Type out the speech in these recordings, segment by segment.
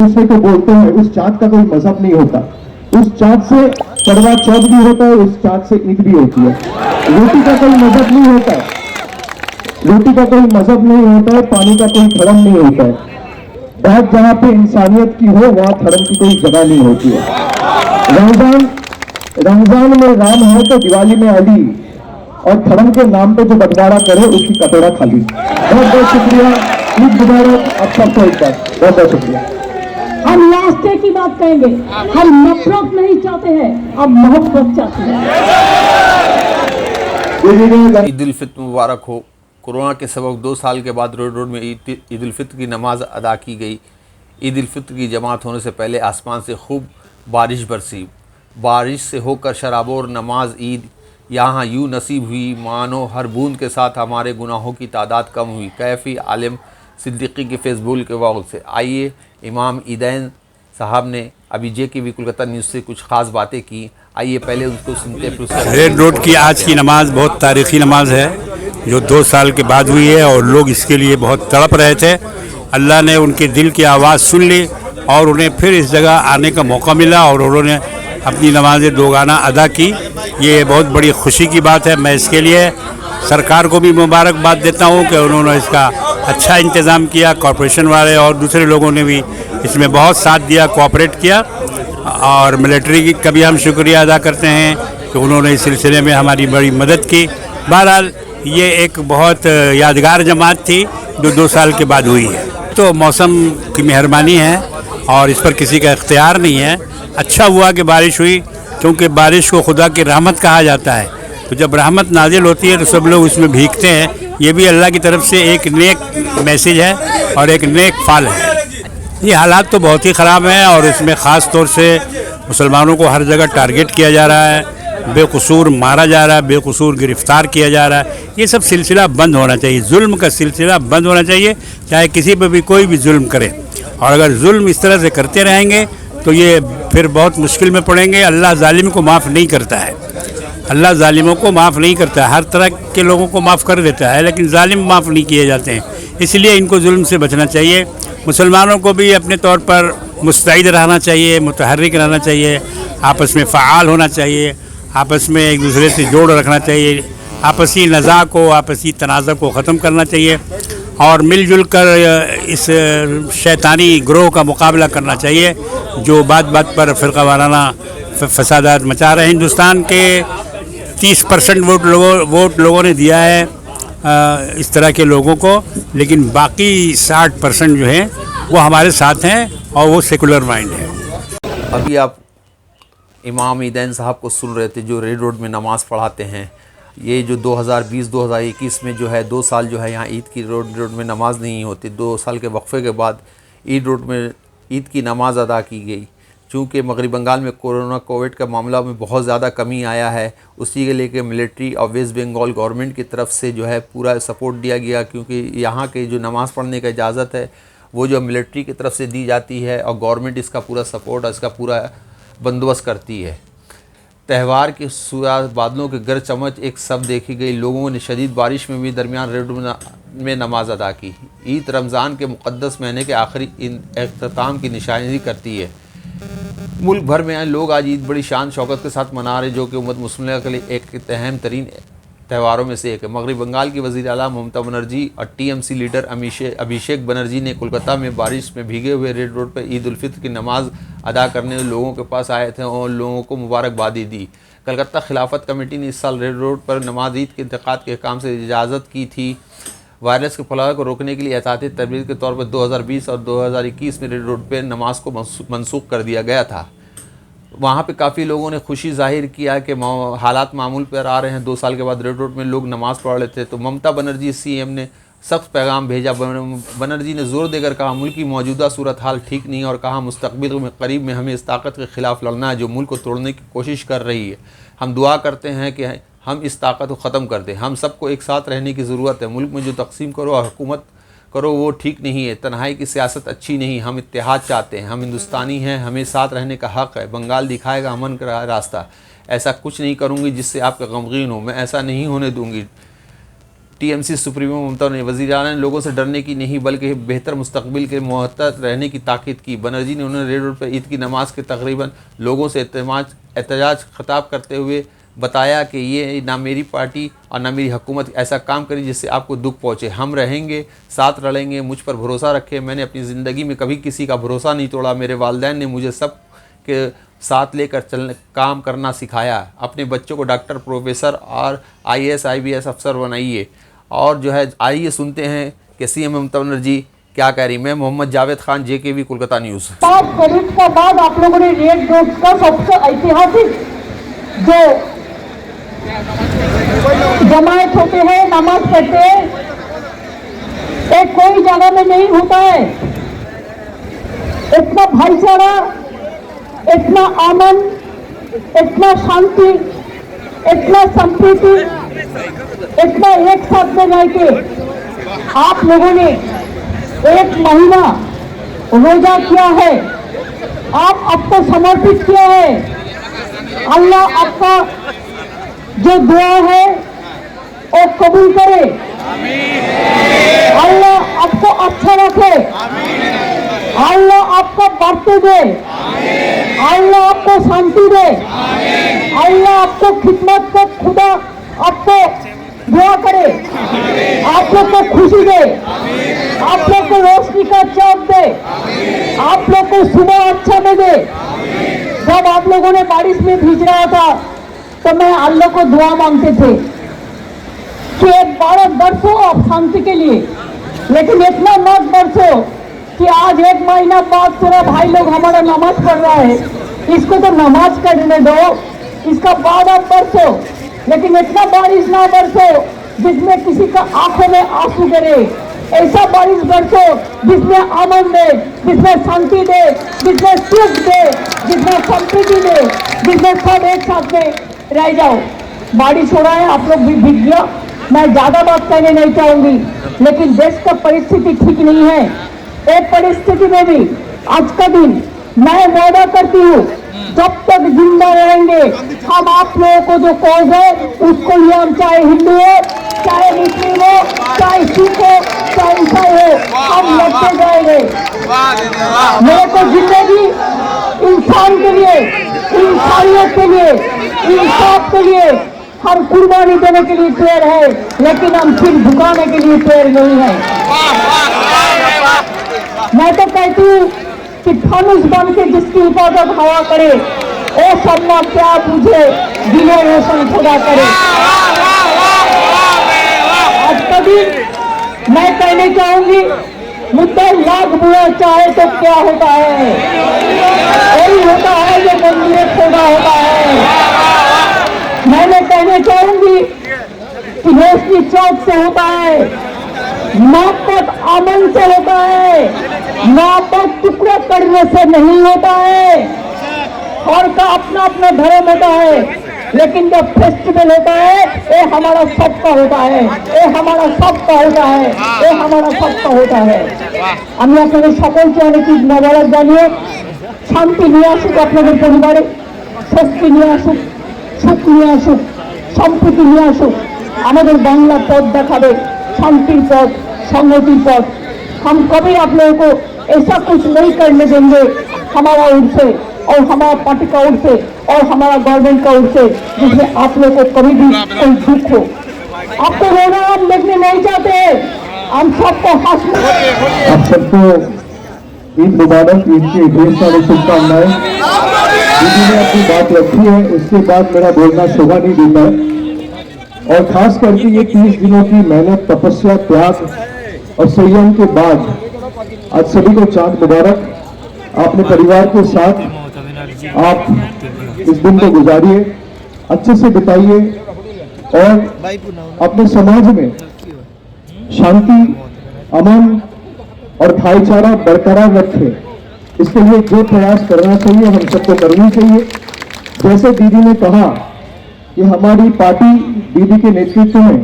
दूसरे को बोलते हैं, उस जात का कोई मजहब नहीं होता। उस जात से करवा चौथ भी होता है, उस जात से ईद भी होती है। रोटी का कोई मजहब नहीं होता है, रोटी का कोई मजहब नहीं होता है, पानी का कोई धर्म नहीं होता है। बात जहां पे इंसानियत की हो वहां धर्म की कोई जगह नहीं होती है। रमजान में राम है तो दिवाली में अली, और धर्म के नाम पे जो बंटवारा करे उसकी कटोरा खाली। बहुत बहुत शुक्रिया, ईद मुबारक आप सबको एक बार, बहुत बहुत शुक्रिया। हम लास्ट डे की बात कहेंगे, हम नफरत नहीं चाहते हैं, हम मोहब्बत चाहते हैं। ईद उल फित्र मुबारक हो। कोरोना के सबब 2 साल के बाद रोड में ईद उल फित्र की नमाज अदा की गई। ईद उल फित्र की जमात होने से पहले आसमान से खूब बारिश बरसी। बारिश से होकर शराबोर नमाज ईद यहाँ यूँ नसीब हुई मानो हर बूंद के साथ हमारे गुनाहों की तादाद कम हुई। कैफ़ी आलिम सिद्दीकी के फेसबुक के वक्त से आइए इमाम ईदैन साहब ने अभी JKV कोलकाता न्यूज़ से कुछ ख़ास बातें की। आइए पहले उसको सुनते हैं। रेड रोड की आज की नमाज बहुत तारीख़ी नमाज है जो 2 साल के बाद हुई है और लोग इसके लिए बहुत तड़प रहे थे। अल्लाह ने उनके दिल की आवाज़ सुन ली और उन्हें फिर इस जगह आने का मौका मिला और उन्होंने अपनी नमाज दोगाना अदा की। ये बहुत बड़ी खुशी की बात है। मैं इसके लिए सरकार को भी मुबारकबाद देता हूँ कि उन्होंने इसका अच्छा इंतज़ाम किया। कॉरपोरेशन वाले और दूसरे लोगों ने भी इसमें बहुत साथ दिया, कोऑपरेट किया। और मिलिट्री का भी हम शुक्रिया अदा करते हैं कि उन्होंने इस सिलसिले में हमारी बड़ी मदद की। बहरहाल ये एक बहुत यादगार जमात थी जो 2 साल के बाद हुई है। तो मौसम की मेहरबानी है और इस पर किसी का इख्तियार नहीं है। अच्छा हुआ कि बारिश हुई, क्योंकि बारिश को खुदा की रहमत कहा जाता है। तो जब रहमत नाजिल होती है तो सब लोग उसमें भीगते हैं। ये भी अल्लाह की तरफ से एक नेक मैसेज है और एक नेक फाल है। ये हालात तो बहुत ही ख़राब हैं और इसमें ख़ास तौर से मुसलमानों को हर जगह टारगेट किया जा रहा है, बेकसूर मारा जा रहा है, बेकसूर गिरफ़्तार किया जा रहा है। ये सब सिलसिला बंद होना चाहिए। जुल्म का सिलसिला बंद होना चाहिए, चाहे किसी पर भी कोई भी जुल्म करे। और अगर जुल्म इस तरह से करते रहेंगे तो ये फिर बहुत मुश्किल में पड़ेंगे। अल्लाह जालिम को माफ़ नहीं करता है, अल्लाह जालिमों को माफ़ नहीं करता है। हर तरह के लोगों को माफ़ कर देता है लेकिन जालिम माफ़ नहीं किए जाते हैं। इसलिए इनको जुल्म से बचना चाहिए। मुसलमानों को भी अपने तौर पर मुस्तैद रहना चाहिए, मुतहर्रिक रहना चाहिए, आपस में फ़आल होना चाहिए, आपस में एक दूसरे से जोड़ रखना चाहिए, आपसी नज़ा को, आपसी तनाज़ा को ख़त्म करना चाहिए और मिलजुल कर इस शैतानी ग्रोह का मुकाबला करना चाहिए जो बात बात पर फ़िरका वाराना फसादात मचा रहे हैं। हिंदुस्तान के 30% वोट लोगों ने दिया है इस तरह के लोगों को, लेकिन बाकी 60% जो है वो हमारे साथ हैं और वो सेकुलर माइंड है। अभी आप इमाम ईदैन साहब को सुन रहे थे जो रेड रोड में नमाज़ पढ़ाते हैं। ये जो 2020-2021 में जो है 2 साल जो है यहाँ ईद की रोड में नमाज नहीं होती। 2 साल के वक्फे के बाद ईद की नमाज अदा की गई। चूँकि मगरबी बंगाल में कोविड का मामला में बहुत ज़्यादा कमी आया है, उसी के लेके मिलिट्री और वेस्ट बंगाल गवर्नमेंट की तरफ से जो है पूरा सपोर्ट दिया गया, क्योंकि यहाँ के जो नमाज़ पढ़ने का इजाज़त है वो जो मिलिट्री की तरफ से दी जाती है और गवर्नमेंट इसका पूरा सपोर्ट और इसका पूरा बंदोबस्त करती है। त्यौहार के सूरज बादलों के गर चमच एक सब देखी गई। लोगों ने शदीद बारिश में भी दरमियान रेड में नमाज अदा की। ईद रमज़ान के मुक़द्दस महीने के आखिरी इख्तिताम की निशानी करती है। मुल्क भर में लोग आज ईद बड़ी शान शौकत के साथ मना रहे, जो कि उम्मत मुस्लिम के लिए एक अहम तरीन त्यौहारों में से एक है। मगरबी बंगाल की वज़ीर आला ममता बनर्जी और TMC लीडर अभिषेक बनर्जी ने कोलकाता में बारिश में भीगे हुए रेड रोड पर ईद उल फित्र की नमाज अदा करने लोगों के पास आए थे और लोगों को मुबारकबादी दी। कलकत्ता खिलाफत कमेटी ने इस साल रेड रोड पर नमाज ईद के इंतकाद के काम से इजाज़त की थी। वायरस के फैलाव को रोकने के लिए एहतियाती तदबीर के तौर पर 2020 और 2021 में रेड रोड पर नमाज को मनसूख कर दिया गया था। वहाँ पे काफ़ी लोगों ने खुशी जाहिर किया कि हालात मामूल पर आ रहे हैं। 2 साल के बाद रेड रोड में लोग नमाज़ पढ़ रहे थे। तो ममता बनर्जी CM ने सख्त पैगाम भेजा। बनर्जी ने ज़ोर देकर कहा मुल्क की मौजूदा सूरत हाल ठीक नहीं और कहा मुस्तक़बिल में करीब में हमें इस ताकत के ख़िलाफ़ लड़ना है जो मुल्क को तोड़ने की कोशिश कर रही है। हम दुआ करते हैं कि हम इस ताकत को ख़त्म कर दें। हम सबको एक साथ रहने की ज़रूरत है। मुल्क में जो तकसीम करो और हुकूमत करो वो ठीक नहीं है। तन्हाई की सियासत अच्छी नहीं। हम इत्तेहाद चाहते हैं। हम हिंदुस्तानी हैं, हमें साथ रहने का हक़ है। बंगाल दिखाएगा अमन का रास्ता। ऐसा कुछ नहीं करूँगी जिससे आपका गमगीन हो। मैं ऐसा नहीं होने दूँगी। टीएमसी सुप्रीमो ममता ने वज़ीर आला ने लोगों से डरने की नहीं बल्कि बेहतर मुस्तकबिल के मुहत्तत रहने की ताकीद की। बनर्जी ने उन्होंने रेड रोड पर ईद की नमाज के तकरीबन लोगों से एहतजाज खिताब करते हुए बताया कि ये ना मेरी पार्टी और ना मेरी हुकूमत ऐसा काम करी जिससे आपको दुख पहुँचे। हम रहेंगे, साथ लड़ेंगे, मुझ पर भरोसा रखें। मैंने अपनी ज़िंदगी में कभी किसी का भरोसा नहीं तोड़ा। मेरे वालिदैन ने मुझे सब के साथ लेकर चलने काम करना सिखाया। अपने बच्चों को डॉक्टर, प्रोफेसर और IAS IBS अफसर बनाइए। और जो है आइए सुनते हैं कि CM ममता बनर्जी क्या कह रही। मैं Mohammed Javed Khan, JKV Kolkata news. 5 COVID का बाद आप लोगों ने रेड रोड का सबसे ऐतिहासिक जो जमायत होते हैं, नमाज पढ़ते हैं, एक कोई जगह में नहीं होता है। इतना भाईचारा, इतना अमन, इतना शांति, इतना संप्रीति, इतना एक साथ में रह के आप लोगों ने 1 महीना रोजा किया है, आप आपको समर्पित किया है। अल्लाह आपका जो दुआ है वो कबूल करे। अल्लाह आपको अच्छा रखे। अल्लाह आपको बढ़ते दे। अल्लाह आपको शांति दे। अल्लाह आपको खिदमत का खुदा आपको दुआ करे, आप लोग को खुशी दे, आप लोग को रोशनी का चौक दे, आप लोग को सुबह अच्छा में दे। जब आप लोगों ने बारिश में भीज रहा था तो मैं अल्लाह को दुआ मांगते थे कि 12 बरसों आप शांति के लिए, लेकिन इतना मत बरसो कि आज 1 महीना बाद तेरा भाई लोग हमारा नमाज पढ़ रहा है, इसको तो नमाज करने दो, इसका बाद आप बरसो, लेकिन इतना बारिश ना बरसो जिसमें किसी का आंखों में आंसू गिरे। ऐसा बारिश बरसो जिसमें अमन दे, जिसमें शांति दे, जिसमें सुख दे, जिसमें संप्रीति दे, जिसमें सब एक साथ में रह जाओ। बारिश हो रहा है, आप लोग भी भीग गया। मैं ज्यादा बात कहने नहीं चाहूंगी, लेकिन देश का परिस्थिति ठीक नहीं है। एक परिस्थिति में भी आज का दिन मैं वादा करती हूँ, जब तक जिंदा रहेंगे हम आप लोगों को जो कॉज है उसको लिए, हम चाहे हिंदू हो, चाहे मुस्लिम हो, चाहे सिख हो, चाहे ईसाई हो, हम लड़ते जाएंगे। मेरे को जिंदगी इंसान के लिए, इंसानियत के लिए, इंसाफ के लिए हम कुर्बानी देने के लिए तैयार है, लेकिन हम सिर झुकाने के लिए तैयार नहीं है। मैं तो कहती हूँ कि धनुष बन के जिसकी हिफाजत हवा करे, ओ सम्मा क्या पूछे, दिलो रोशन खुदा करे। आज का दिन मैं कहने चाहूंगी, मुद्दा लाख बुरा चाहे तो क्या होता है, वही होता है जो मंदिर खोदा होता है। मैंने कहना चाहूंगी कि रोशनी चौक से होता है, मोहब्बत अमन से होता है, मोहब्बत टुकड़ा करने से नहीं होता है। और का अपना अपना धर्म होता है, लेकिन जब फेस्टिवल होता है ये हमारा सबका होता है, ये हमारा सबका होता है, ये हमारा सबका होता है। আমি আপনাদের সকলকে অনেক মোবারক জানিয়ে শান্তি নিয়ে আসুক আপনাদের পরিবারে, স্বস্তি নিয়ে আসুক, সুখ নিয়ে আসুক, সম্প্রীতি নিয়ে আসুক। আমাদের বাংলা পথ দেখাবে, शांतिर पथ, संगति पथ। हम कभी आप लोगों को ऐसा कुछ नहीं करने देंगे हमारा ओर से और हमारा पार्टी का ओर से और हमारा गवर्नमेंट का ओर से, जिसमें आप लोगों को कभी भी कोई दुख हो। आपको रोना हम देखने नहीं चाहते, हम सबको हंसना। आप सबको ईद मुबारक, ईद की ढेर सारी शुभकामनाएं। जिन्होंने अपनी बात रखी है उसके बाद मेरा बोलना शोभा नहीं देता है, और खास करके ये 30 दिनों की मेहनत, तपस्या, त्याग और संयम के बाद आज सभी को चांद मुबारक। अपने परिवार के साथ आप इस दिन को गुजारिए, अच्छे से बिताइए और अपने समाज में शांति, अमन और भाईचारा बरकरार रखें। इसके लिए जो प्रयास करना चाहिए हम सबको करनी चाहिए। जैसे दीदी ने कहा कि हमारी पार्टी दीदी के नेतृत्व में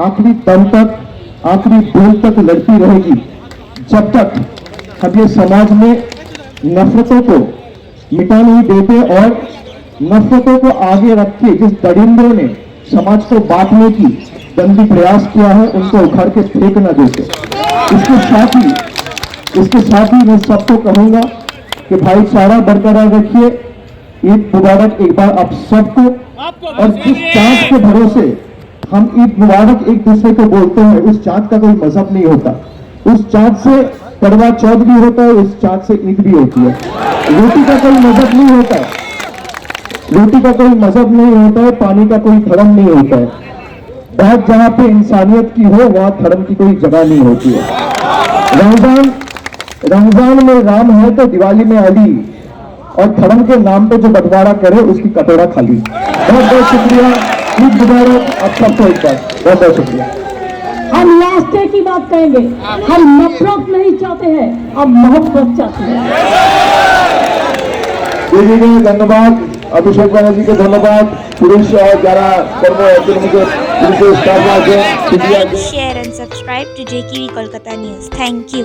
आखिरी दम तक, आखिरी बूंद तक लड़ती रहेगी, जब तक हम ये समाज में नफरतों को मिटा नहीं देते और नफरतों को आगे रख के जिस दरिंद्रों ने समाज को बांटने की गंदी प्रयास किया है उनको उखाड़ के फेंक न देते। इसके साथ ही मैं सबको कहूंगा कि भाईचारा बरकरार रखिए। ईद मुबारक एक बार आप सबको। और जिस चाँद के भरोसे हम ईद मुबारक एक दूसरे को बोलते हैं, उस चाँद का कोई मजहब नहीं होता। उस चाँद से करवा चौथ भी होता है, उस चाँद से ईद भी होती है। रोटी का कोई मजहब नहीं होता है, रोटी का कोई मजहब नहीं होता है, पानी का कोई धर्म नहीं होता है। बात जहां पे इंसानियत की हो वहां धर्म की कोई जगह नहीं होती है। रमजान में राम है तो दिवाली में अली, और धर्म के नाम पे जो बंटवारा करे उसकी कटोरा खाली। बहुत बहुत शुक्रिया। ईद मुबारक आप सबको एक बार बहुत बहुत शुक्रिया। हम लास्ट डे की बात कहेंगे, हम नफरत नहीं चाहते हैं, हम मोहब्बत चाहते हैं। दीदी को धन्यवाद, अभिषेक बनर्जी को धन्यवाद, पुरुष और जरा Like, share and subscribe to JKV Kolkata News. Thank you.